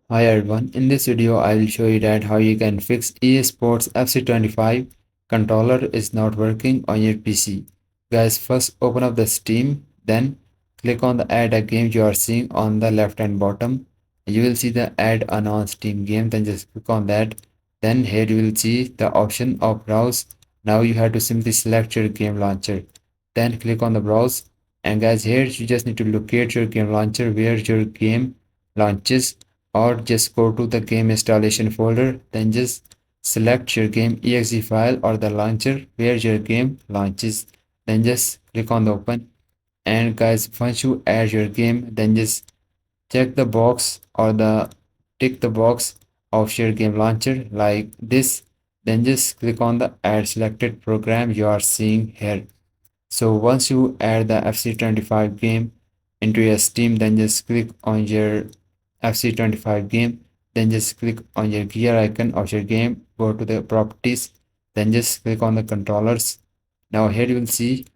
Hi everyone, in this video I will show you that how you can fix EA Sports FC25 controller is not working on your PC. Guys, first open up the Steam, then click on the add a game you are seeing on the left hand bottom. You will see the add a non-Steam game, then just click on that. Then here you will see the option of browse. Now you have to simply select your game launcher. Then click on the browse, and guys, here you just need to locate your game launcher where your game launches, or just go to the game installation folder, then just select your game exe file or the launcher where your game launches, then just click on the open. And guys, once you add your game, then just check the box or the tick the box of your game launcher like this, then just click on the add selected program you are seeing here. So once you add the FC25 game into your Steam, then just click on your FC25 game, then just click on your gear icon of your game, go to the properties, then just click on the controllers. Now here you will see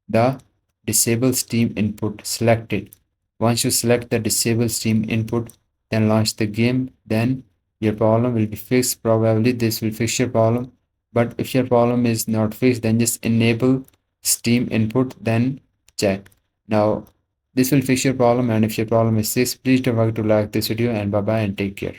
the disable Steam input selected. Once you select the disable Steam input, then launch the game, then your problem will be fixed. Probably this will fix your problem, but if your problem is not fixed, then just enable Steam input, then check. Now this will fix your problem, and if your problem is fixed, please don't forget to like this video, and bye bye and take care.